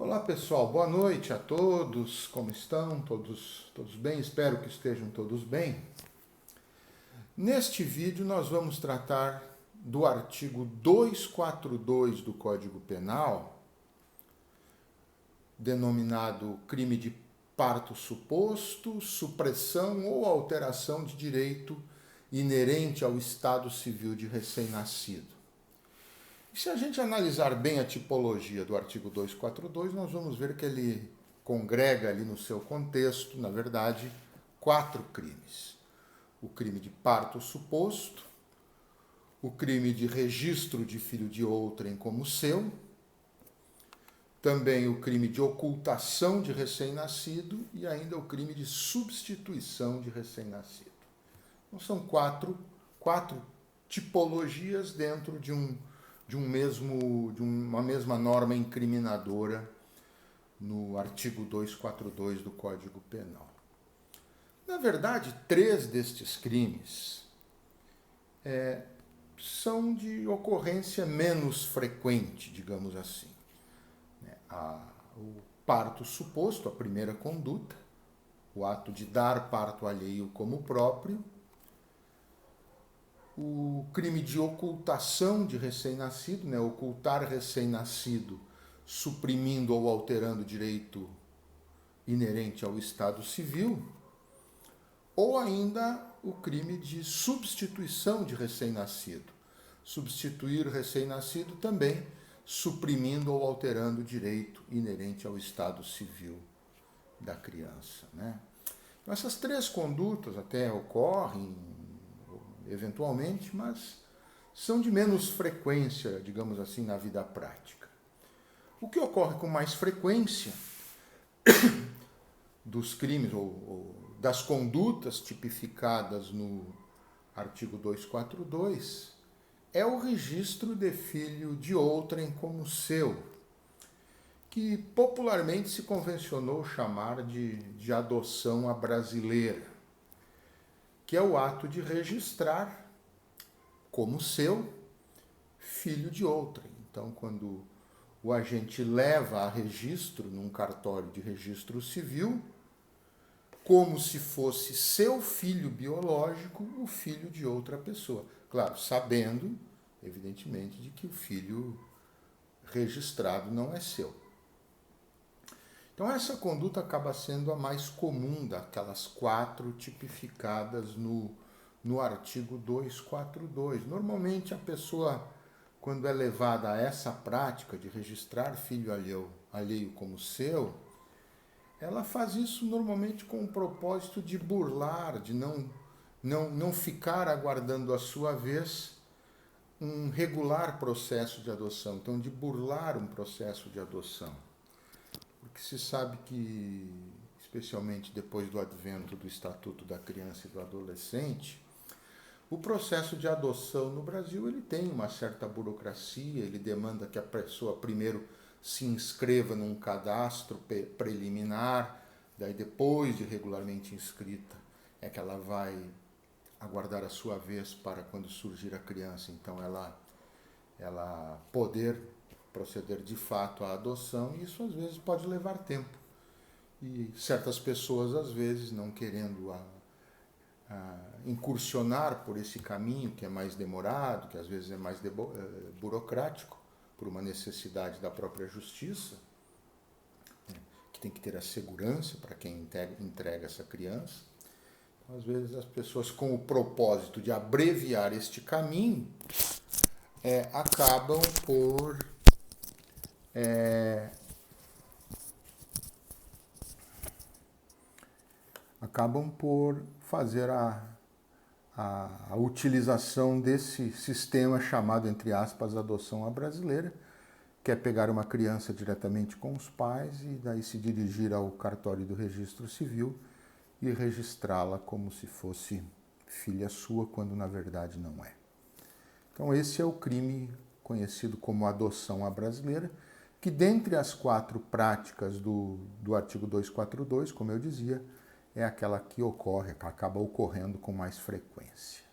Olá pessoal, boa noite a todos, como estão? Todos bem? Espero que estejam todos bem. Neste vídeo nós vamos tratar do artigo 242 do Código Penal, denominado crime de parto suposto, supressão ou alteração de direito inerente ao estado civil de recém-nascido. E se a gente analisar bem a tipologia do artigo 242, nós vamos ver que ele congrega ali no seu contexto, na verdade, 4 crimes. O crime de parto suposto, o crime de registro de filho de outrem como seu, também o crime de ocultação de recém-nascido e ainda o crime de substituição de recém-nascido. Então são quatro tipologias dentro de uma mesma norma incriminadora no artigo 242 do Código Penal. Na verdade, 3 destes crimes são de ocorrência menos frequente, digamos assim. O parto suposto, a primeira conduta, o ato de dar parto alheio como próprio, o crime de ocultação de recém-nascido, ocultar recém-nascido, suprimindo ou alterando direito inerente ao Estado Civil, ou ainda o crime de substituição de recém-nascido, substituir recém-nascido também, suprimindo ou alterando direito inerente ao Estado Civil da criança. Então, essas 3 condutas até ocorrem eventualmente, mas são de menos frequência, digamos assim, na vida prática. O que ocorre com mais frequência dos crimes ou das condutas tipificadas no artigo 242 é o registro de filho de outrem como seu, que popularmente se convencionou chamar de adoção à brasileira, que é o ato de registrar como seu filho de outrem. Então, quando o agente leva a registro num cartório de registro civil, como se fosse seu filho biológico, o filho de outra pessoa. Claro, sabendo, evidentemente, de que o filho registrado não é seu. Então, essa conduta acaba sendo a mais comum daquelas 4 tipificadas no artigo 242. Normalmente, a pessoa, quando é levada a essa prática de registrar filho alheio como seu, ela faz isso normalmente com o propósito de burlar, de não ficar aguardando a sua vez um regular processo de adoção. Então, de burlar um processo de adoção. Porque se sabe que, especialmente depois do advento do Estatuto da Criança e do Adolescente, o processo de adoção no Brasil ele tem uma certa burocracia, ele demanda que a pessoa primeiro se inscreva num cadastro preliminar, daí depois de regularmente inscrita é que ela vai aguardar a sua vez para quando surgir a criança, então ela poder proceder de fato à adoção, e isso às vezes pode levar tempo. E certas pessoas, às vezes, não querendo incursionar por esse caminho que é mais demorado, que às vezes é mais burocrático, por uma necessidade da própria justiça, que tem que ter a segurança para quem entrega essa criança. Então, às vezes as pessoas, com o propósito de abreviar este caminho, acabam por fazer a utilização desse sistema chamado, entre aspas, adoção à brasileira, que é pegar uma criança diretamente com os pais e daí se dirigir ao cartório do registro civil e registrá-la como se fosse filha sua, quando na verdade não é. Então esse é o crime conhecido como adoção à brasileira, que dentre as 4 práticas do artigo 242, como eu dizia, é aquela que acaba ocorrendo com mais frequência.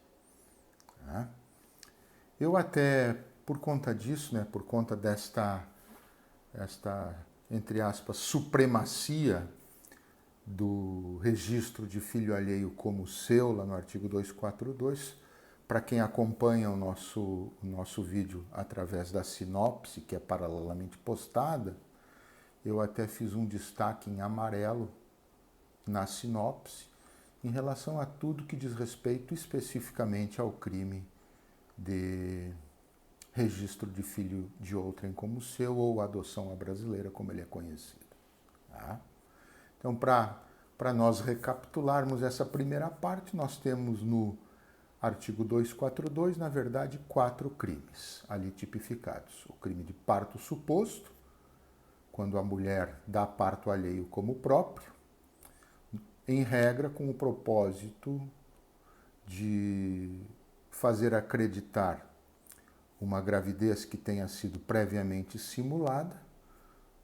Eu até, por conta disso, por conta desta entre aspas, supremacia do registro de filho alheio como seu, lá no artigo 242, para quem acompanha o nosso vídeo através da sinopse, que é paralelamente postada, eu até fiz um destaque em amarelo na sinopse em relação a tudo que diz respeito especificamente ao crime de registro de filho de outrem como seu ou adoção à brasileira, como ele é conhecido. Tá? Então, para nós recapitularmos essa primeira parte, nós temos no artigo 242, na verdade, 4 crimes ali tipificados. O crime de parto suposto, quando a mulher dá parto alheio como próprio, em regra com o propósito de fazer acreditar uma gravidez que tenha sido previamente simulada,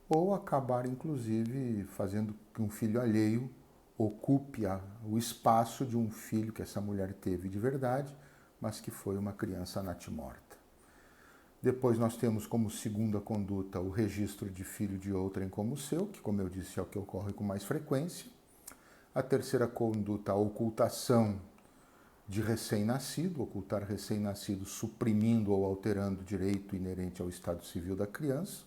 ou acabar, inclusive, fazendo que um filho alheio ocupe o espaço de um filho que essa mulher teve de verdade, mas que foi uma criança natimorta. Depois nós temos como segunda conduta o registro de filho de outrem como seu, que, como eu disse, é o que ocorre com mais frequência. A terceira conduta, a ocultação de recém-nascido, ocultar recém-nascido suprimindo ou alterando o direito inerente ao estado civil da criança.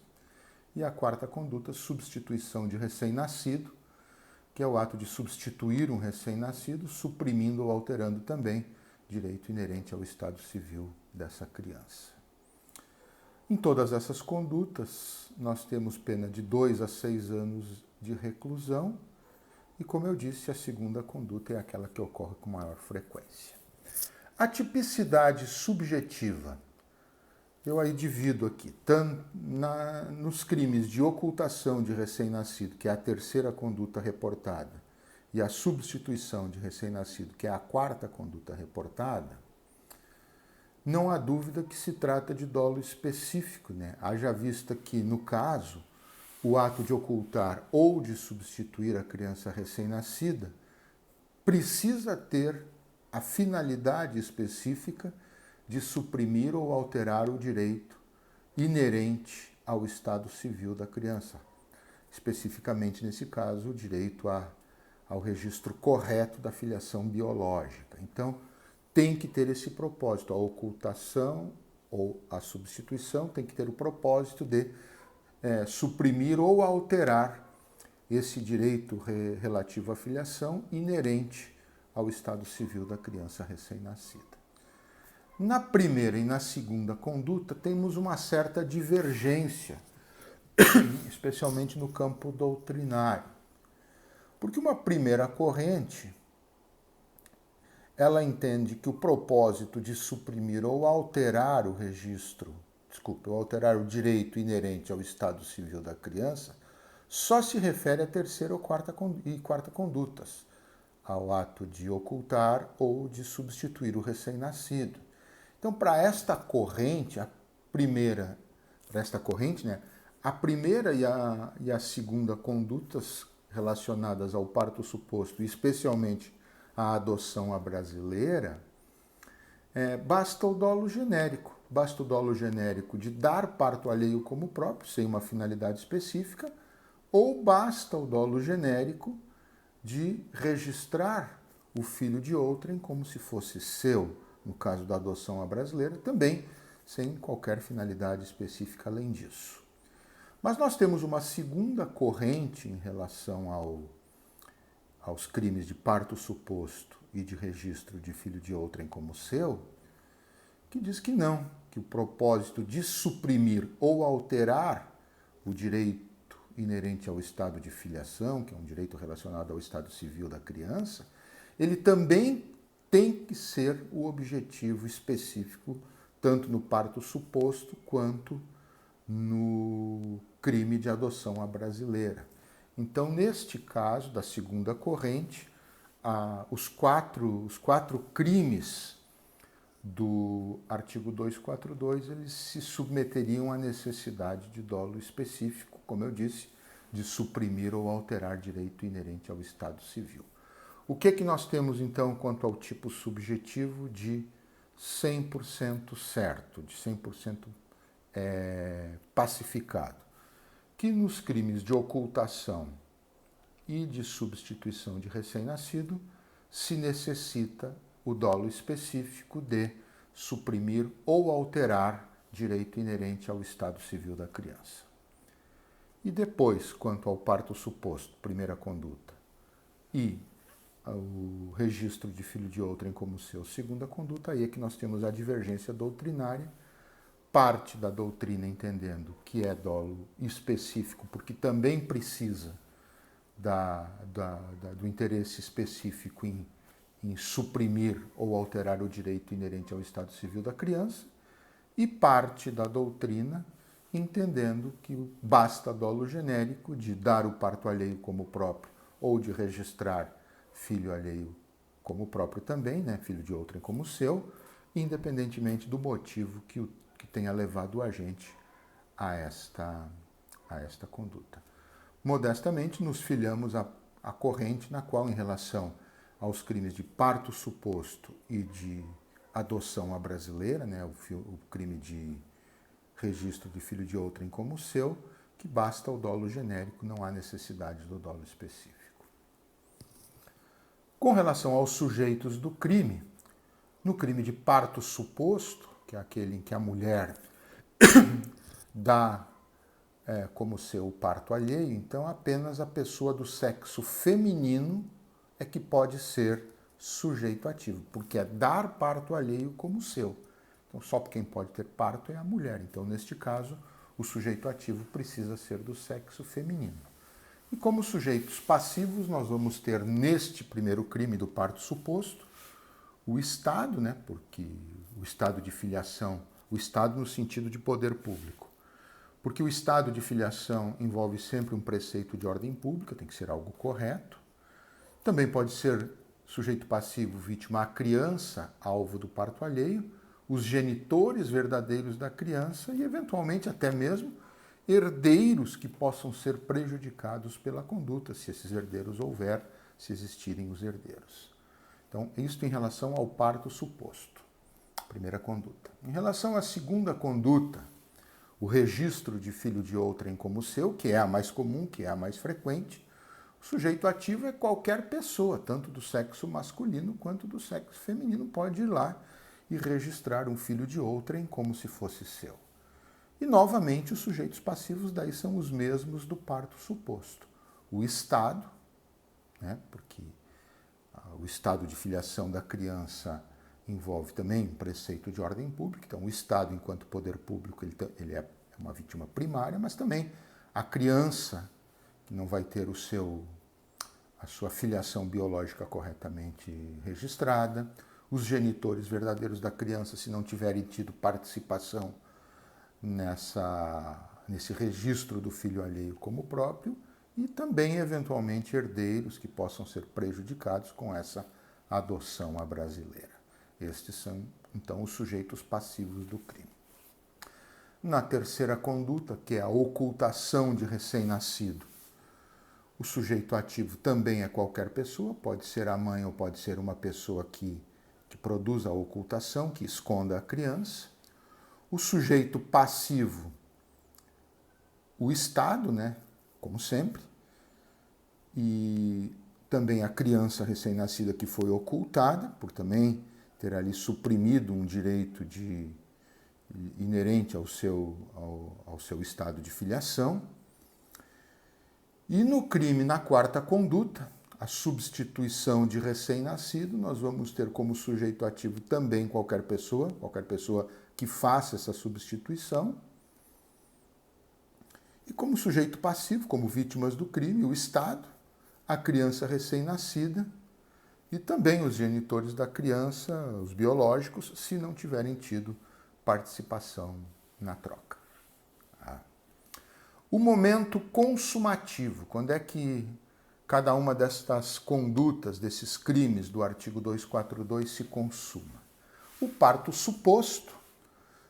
E a quarta conduta, substituição de recém-nascido, que é o ato de substituir um recém-nascido, suprimindo ou alterando também direito inerente ao estado civil dessa criança. Em todas essas condutas, nós temos pena de 2 a 6 anos de reclusão e, como eu disse, a segunda conduta é aquela que ocorre com maior frequência. A tipicidade subjetiva, eu aí divido aqui, tanto nos crimes de ocultação de recém-nascido, que é a terceira conduta reportada, e a substituição de recém-nascido, que é a quarta conduta reportada, não há dúvida que se trata de dolo específico, né? Haja vista que, no caso, o ato de ocultar ou de substituir a criança recém-nascida precisa ter a finalidade específica de suprimir ou alterar o direito inerente ao estado civil da criança. Especificamente, nesse caso, o direito ao registro correto da filiação biológica. Então, tem que ter esse propósito. A ocultação ou a substituição tem que ter o propósito de suprimir ou alterar esse direito relativo à filiação inerente ao estado civil da criança recém-nascida. Na primeira e na segunda conduta, temos uma certa divergência, especialmente no campo doutrinário. Porque uma primeira corrente, ela entende que o propósito de suprimir ou alterar o registro, ou alterar o direito inerente ao estado civil da criança, só se refere à terceira ou quarta condutas, ao ato de ocultar ou de substituir o recém-nascido. Então, para esta corrente, a primeira e a segunda condutas relacionadas ao parto suposto, e especialmente à adoção à brasileira, basta o dolo genérico. Basta o dolo genérico de dar parto alheio como próprio, sem uma finalidade específica, ou basta o dolo genérico de registrar o filho de outrem como se fosse seu, no caso da adoção à brasileira, também sem qualquer finalidade específica além disso. Mas nós temos uma segunda corrente em relação aos crimes de parto suposto e de registro de filho de outrem como seu, que diz que não, que o propósito de suprimir ou alterar o direito inerente ao estado de filiação, que é um direito relacionado ao estado civil da criança, ele também tem que ser o objetivo específico, tanto no parto suposto quanto no crime de adoção à brasileira. Então, neste caso, da segunda corrente, os quatro crimes do artigo 242, eles se submeteriam à necessidade de dolo específico, como eu disse, de suprimir ou alterar direito inerente ao estado civil. O que nós temos, então, quanto ao tipo subjetivo de 100% certo, de 100% pacificado? que nos crimes de ocultação e de substituição de recém-nascido se necessita o dolo específico de suprimir ou alterar direito inerente ao estado civil da criança. E depois, quanto ao parto suposto, primeira conduta, e o registro de filho de outrem como seu, segunda conduta, aí é que nós temos a divergência doutrinária, parte da doutrina entendendo que é dolo específico, porque também precisa do interesse específico em suprimir ou alterar o direito inerente ao estado civil da criança, e parte da doutrina entendendo que basta dolo genérico de dar o parto alheio como próprio ou de registrar filho alheio como próprio também, né, filho de outrem como seu, independentemente do motivo que tenha levado a gente a esta conduta. Modestamente, nos filiamos à corrente na qual, em relação aos crimes de parto suposto e de adoção à brasileira, né, o crime de registro de filho de outrem como seu, que basta o dolo genérico, não há necessidade do dolo específico. Com relação aos sujeitos do crime, no crime de parto suposto, que é aquele em que a mulher dá como seu parto alheio, então apenas a pessoa do sexo feminino é que pode ser sujeito ativo, porque é dar parto alheio como seu. Então só quem pode ter parto é a mulher. Então, neste caso, o sujeito ativo precisa ser do sexo feminino. E como sujeitos passivos, nós vamos ter neste primeiro crime do parto suposto o Estado, né, porque o Estado de filiação, o Estado no sentido de poder público, porque o Estado de filiação envolve sempre um preceito de ordem pública, tem que ser algo correto. Também pode ser sujeito passivo, vítima a criança, alvo do parto alheio, os genitores verdadeiros da criança e, eventualmente, até mesmo herdeiros que possam ser prejudicados pela conduta, se esses herdeiros houver, se existirem os herdeiros. Então, isto em relação ao parto suposto, primeira conduta. Em relação à segunda conduta, o registro de filho de outrem como seu, que é a mais comum, que é a mais frequente, o sujeito ativo é qualquer pessoa, tanto do sexo masculino quanto do sexo feminino, pode ir lá e registrar um filho de outrem como se fosse seu. E, novamente, os sujeitos passivos daí são os mesmos do parto suposto. O Estado, né, porque o estado de filiação da criança envolve também um preceito de ordem pública, então o Estado, enquanto poder público, ele é uma vítima primária, mas também a criança, que não vai ter a sua filiação biológica corretamente registrada, os genitores verdadeiros da criança, se não tiverem tido participação nesse registro do filho alheio como próprio, e também, eventualmente, herdeiros que possam ser prejudicados com essa adoção à brasileira. Estes são, então, os sujeitos passivos do crime. Na terceira conduta, que é a ocultação de recém-nascido, o sujeito ativo também é qualquer pessoa, pode ser a mãe ou pode ser uma pessoa que produza a ocultação, que esconda a criança. O sujeito passivo, o Estado, né, como sempre, e também a criança recém-nascida que foi ocultada, por também ter ali suprimido um direito inerente ao seu estado de filiação. E no crime, na quarta conduta, a substituição de recém-nascido, nós vamos ter como sujeito ativo também qualquer pessoa que faça essa substituição. E como sujeito passivo, como vítimas do crime, o Estado, a criança recém-nascida e também os genitores da criança, os biológicos, se não tiverem tido participação na troca. O momento consumativo, quando é que cada uma destas condutas, desses crimes do artigo 242 se consuma? O parto suposto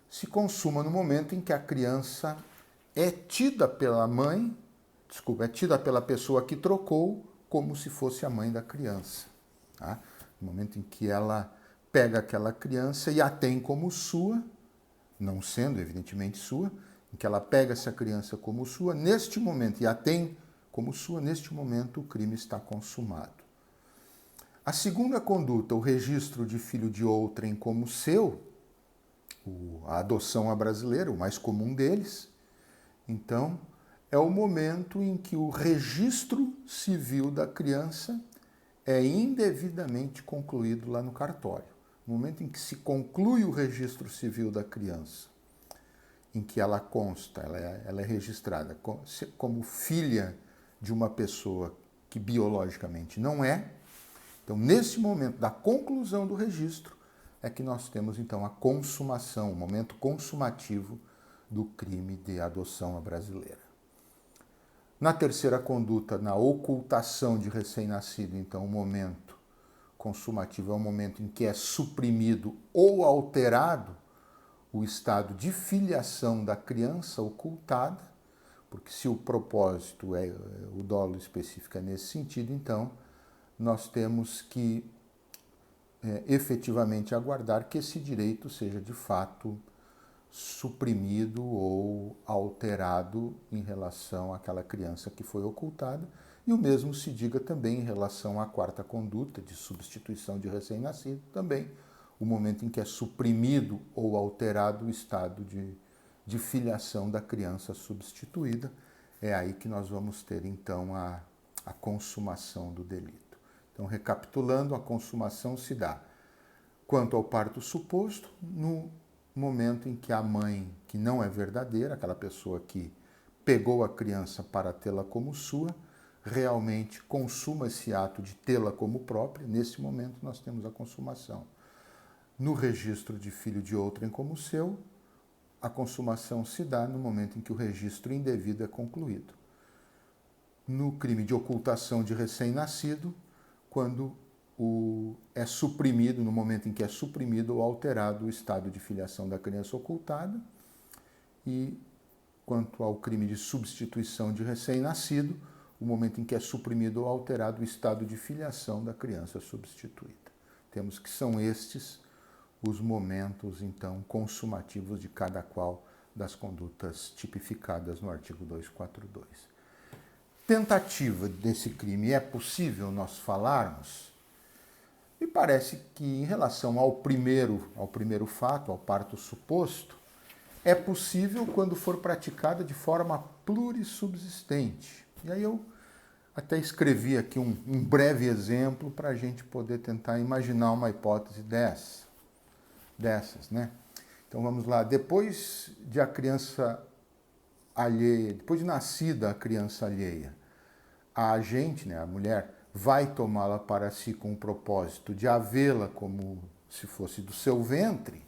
se consuma no momento em que a criança é tida pela pessoa que trocou como se fosse a mãe da criança. Tá? No momento em que ela pega aquela criança e a tem como sua, não sendo evidentemente sua, em que ela pega essa criança como sua, neste momento, e a tem como sua, neste momento o crime está consumado. A segunda conduta, o registro de filho de outrem como seu, a adoção à brasileira, o mais comum deles, então, é o momento em que o registro civil da criança é indevidamente concluído lá no cartório. No momento em que se conclui o registro civil da criança, em que ela consta, ela é registrada como filha de uma pessoa que biologicamente não é. Então, nesse momento da conclusão do registro, é que nós temos então a consumação, o momento consumativo do crime de adoção à brasileira. Na terceira conduta, na ocultação de recém-nascido, então o momento consumativo é o momento em que é suprimido ou alterado o estado de filiação da criança ocultada, porque se o propósito é o dolo específico é nesse sentido, então nós temos que efetivamente aguardar que esse direito seja de fato suprimido ou alterado em relação àquela criança que foi ocultada, e o mesmo se diga também em relação à quarta conduta de substituição de recém-nascido, também o momento em que é suprimido ou alterado o estado de filiação da criança substituída, é aí que nós vamos ter então a consumação do delito. Então, recapitulando, a consumação se dá, quanto ao parto suposto, no momento em que a mãe, que não é verdadeira, aquela pessoa que pegou a criança para tê-la como sua, realmente consuma esse ato de tê-la como própria. Nesse momento nós temos a consumação. No registro de filho de outrem como seu, a consumação se dá no momento em que o registro indevido é concluído. No crime de ocultação de recém-nascido, quando é suprimido, no momento em que é suprimido ou alterado o estado de filiação da criança ocultada. E quanto ao crime de substituição de recém-nascido, o momento em que é suprimido ou alterado o estado de filiação da criança substituída. Temos que são estes os momentos, então, consumativos de cada qual das condutas tipificadas no artigo 242. Tentativa desse crime, é possível nós falarmos? Me parece que, em relação ao primeiro fato, ao parto suposto, é possível quando for praticada de forma plurissubsistente. E aí eu até escrevi aqui um breve exemplo para a gente poder tentar imaginar uma hipótese dessas, né? Então vamos lá. Depois de a criança alheia, depois de nascida a criança alheia, a agente, né, a mulher, vai tomá-la para si com o propósito de havê-la como se fosse do seu ventre,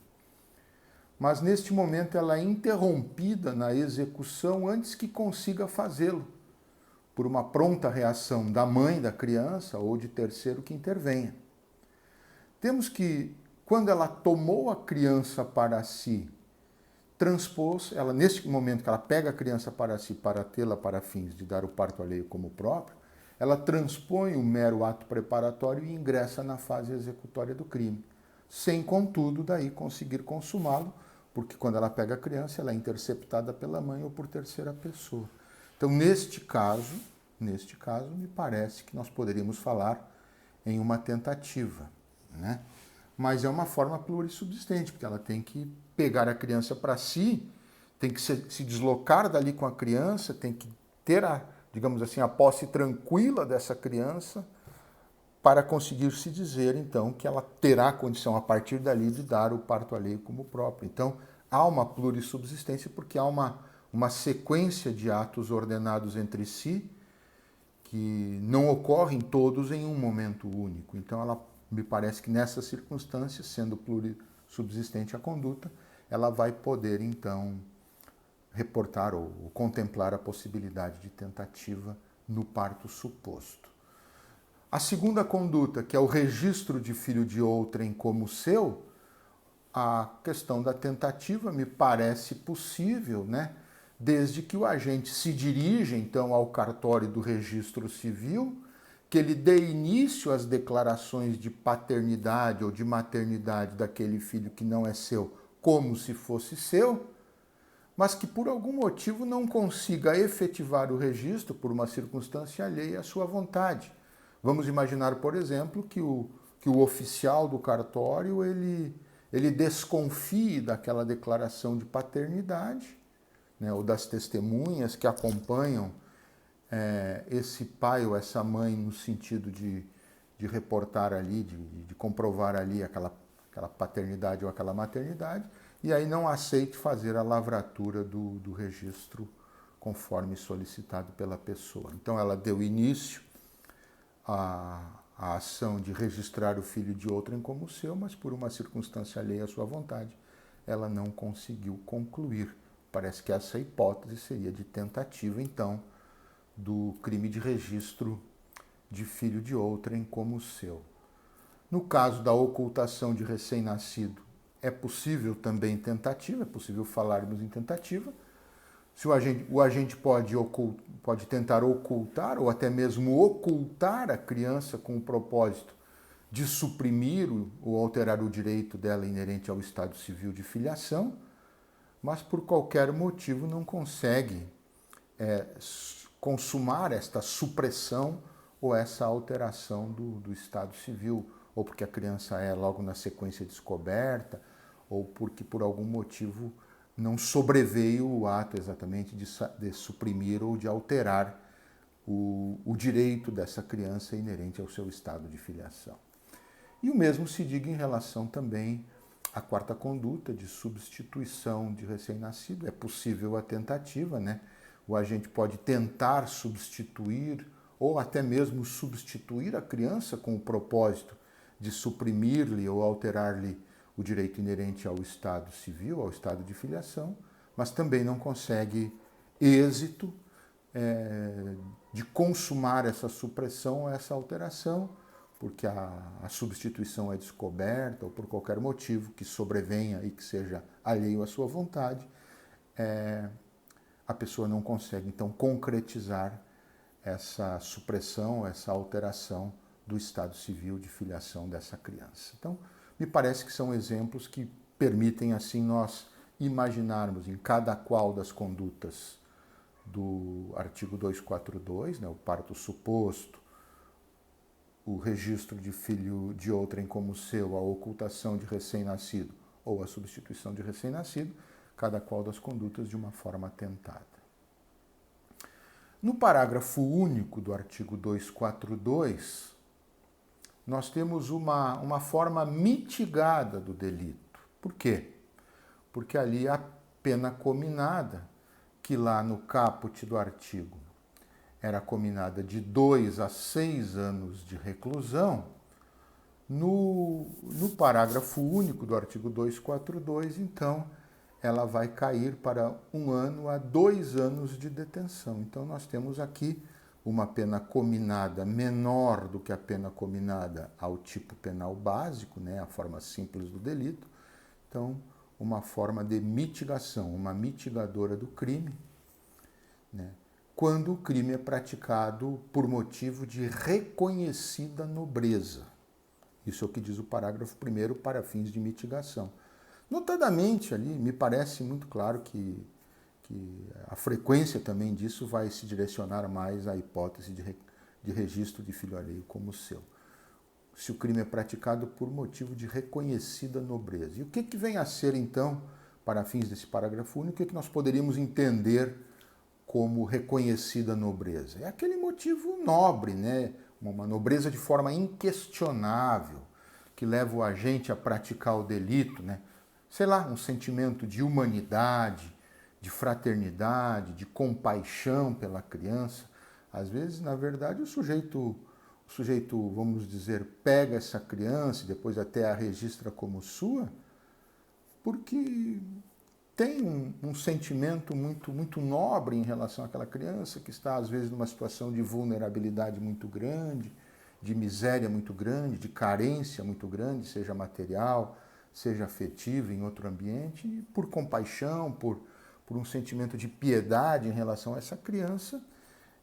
mas neste momento ela é interrompida na execução antes que consiga fazê-lo, por uma pronta reação da mãe da criança ou de terceiro que intervenha. Temos que, quando ela tomou a criança para si, transpôs, ela nesse momento que ela pega a criança para si para tê-la para fins de dar o parto alheio como próprio, ela transpõe o mero ato preparatório e ingressa na fase executória do crime, sem, contudo, daí conseguir consumá-lo, porque quando ela pega a criança, ela é interceptada pela mãe ou por terceira pessoa. Então, neste caso, me parece que nós poderíamos falar em uma tentativa, né? Mas é uma forma plurissubsistente, porque ela tem que pegar a criança para si, tem que se deslocar dali com a criança, tem que ter digamos assim, a posse tranquila dessa criança para conseguir se dizer, então, que ela terá condição, a partir dali, de dar o parto alheio como próprio. Então, há uma plurissubsistência porque há uma sequência de atos ordenados entre si que não ocorrem todos em um momento único. Então, ela me parece que nessas circunstâncias, sendo plurissubsistente a conduta, ela vai poder, então, reportar ou contemplar a possibilidade de tentativa no parto suposto. A segunda conduta, que é o registro de filho de outrem como seu, a questão da tentativa me parece possível, né? Desde que o agente se dirija, então, ao cartório do registro civil, que ele dê início às declarações de paternidade ou de maternidade daquele filho que não é seu, como se fosse seu, mas que por algum motivo não consiga efetivar o registro por uma circunstância alheia à sua vontade. Vamos imaginar, por exemplo, que o oficial do cartório ele desconfie daquela declaração de paternidade, né, ou das testemunhas que acompanham esse pai ou essa mãe no sentido de reportar ali, de comprovar ali aquela paternidade ou aquela maternidade, e aí não aceite fazer a lavratura do registro conforme solicitado pela pessoa. Então ela deu início à ação de registrar o filho de outrem como seu, mas por uma circunstância alheia à sua vontade, ela não conseguiu concluir. Parece que essa hipótese seria de tentativa, então, do crime de registro de filho de outrem como seu. No caso da ocultação de recém-nascido, é possível também tentativa, é possível falarmos em tentativa. Se o agente pode tentar ocultar ou até mesmo ocultar a criança com o propósito de suprimir ou alterar o direito dela inerente ao estado civil de filiação, mas por qualquer motivo não consegue consumar esta supressão ou essa alteração do estado civil, ou porque a criança é logo na sequência descoberta, ou porque por algum motivo não sobreveio o ato exatamente de suprimir ou de alterar o direito dessa criança inerente ao seu estado de filiação. E o mesmo se diga em relação também à quarta conduta de substituição de recém-nascido. É possível a tentativa, né? O agente pode tentar substituir ou até mesmo substituir a criança com o propósito de suprimir-lhe ou alterar-lhe o direito inerente ao estado civil, ao estado de filiação, mas também não consegue êxito de consumar essa supressão, essa alteração, porque a substituição é descoberta ou por qualquer motivo que sobrevenha e que seja alheio à sua vontade, a pessoa não consegue, então, concretizar essa supressão, essa alteração do estado civil de filiação dessa criança. Então, me parece que são exemplos que permitem, assim, nós imaginarmos em cada qual das condutas do artigo 242, né, o parto suposto, o registro de filho de outrem como seu, a ocultação de recém-nascido ou a substituição de recém-nascido, cada qual das condutas de uma forma tentada. No parágrafo único do artigo 242, nós temos uma forma mitigada do delito. Por quê? Porque ali a pena cominada, que lá no caput do artigo era cominada de 2 a 6 anos de reclusão, no parágrafo único do artigo 242, então, ela vai cair para 1 ano a 2 anos de detenção. Então, nós temos aqui uma pena cominada menor do que a pena cominada ao tipo penal básico, né, a forma simples do delito. Então, uma forma de mitigação, uma mitigadora do crime, né, quando o crime é praticado por motivo de reconhecida nobreza. Isso é o que diz o parágrafo 1º para fins de mitigação. Notadamente ali, me parece muito claro que a frequência também disso vai se direcionar mais à hipótese de registro de filho alheio como o seu. Se o crime é praticado por motivo de reconhecida nobreza. E o que vem a ser, então, para fins desse parágrafo único, o que nós poderíamos entender como reconhecida nobreza? É aquele motivo nobre, né? Uma nobreza de forma inquestionável, que leva o agente a praticar o delito, né? Sei lá, um sentimento de humanidade, de fraternidade, de compaixão pela criança. Às vezes, na verdade, o sujeito, vamos dizer, pega essa criança e depois até a registra como sua, porque tem um sentimento muito nobre em relação àquela criança que está, às vezes, numa situação de vulnerabilidade muito grande, de miséria muito grande, de carência muito grande, seja material, seja afetiva, em outro ambiente, e por compaixão, por um sentimento de piedade em relação a essa criança,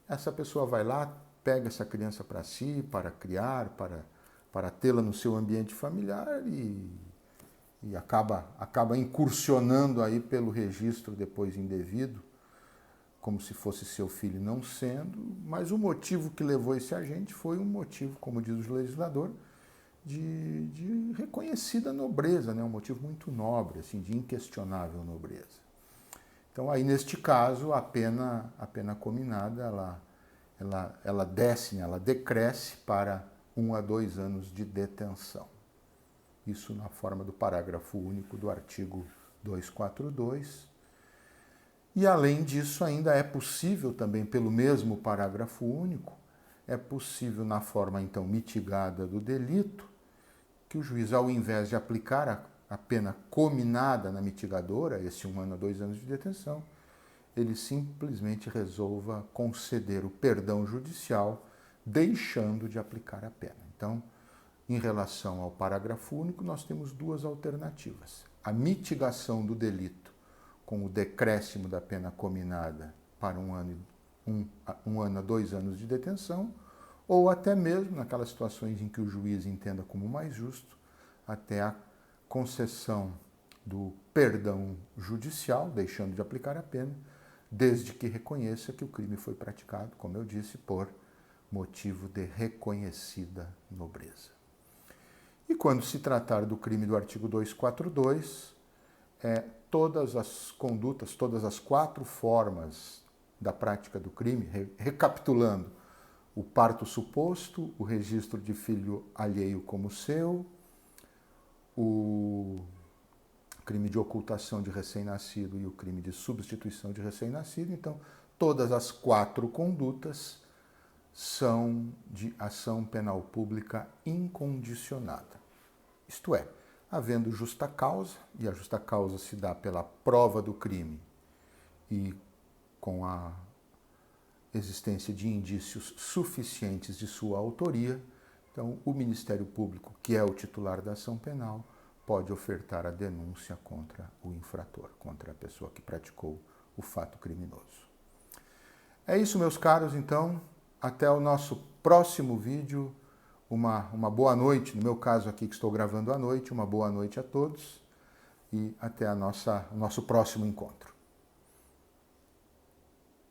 essa pessoa vai lá, pega essa criança para si, para criar, para tê-la no seu ambiente familiar e acaba incursionando aí pelo registro depois indevido, como se fosse seu filho, não sendo, mas o motivo que levou esse agente foi um motivo, como diz o legislador, de reconhecida nobreza, né? Um motivo muito nobre, assim, de inquestionável nobreza. Então, aí, neste caso, a pena cominada, ela desce, né? Ela decresce para 1 a 2 anos de detenção. Isso na forma do parágrafo único do artigo 242. E, além disso, ainda é possível também, pelo mesmo parágrafo único, é possível, na forma, então, mitigada do delito, que o juiz, ao invés de aplicar a pena cominada na mitigadora, esse 1 ano a 2 anos de detenção, ele simplesmente resolva conceder o perdão judicial, deixando de aplicar a pena. Então, em relação ao parágrafo único, nós temos duas alternativas. A mitigação do delito com o decréscimo da pena cominada para 1 ano a 2 anos de detenção, ou até mesmo, naquelas situações em que o juiz entenda como mais justo, até a concessão do perdão judicial, deixando de aplicar a pena, desde que reconheça que o crime foi praticado, como eu disse, por motivo de reconhecida nobreza. E quando se tratar do crime do artigo 242, todas as condutas, todas as 4 formas da prática do crime, recapitulando: o parto suposto, o registro de filho alheio como seu, o crime de ocultação de recém-nascido e o crime de substituição de recém-nascido. Então, todas as 4 condutas são de ação penal pública incondicionada. Isto é, havendo justa causa, e a justa causa se dá pela prova do crime e com a existência de indícios suficientes de sua autoria, então o Ministério Público, que é o titular da ação penal, pode ofertar a denúncia contra o infrator, contra a pessoa que praticou o fato criminoso. É isso, meus caros, então, até o nosso próximo vídeo. Uma boa noite, no meu caso aqui que estou gravando à noite, uma boa noite a todos e até o nosso próximo encontro.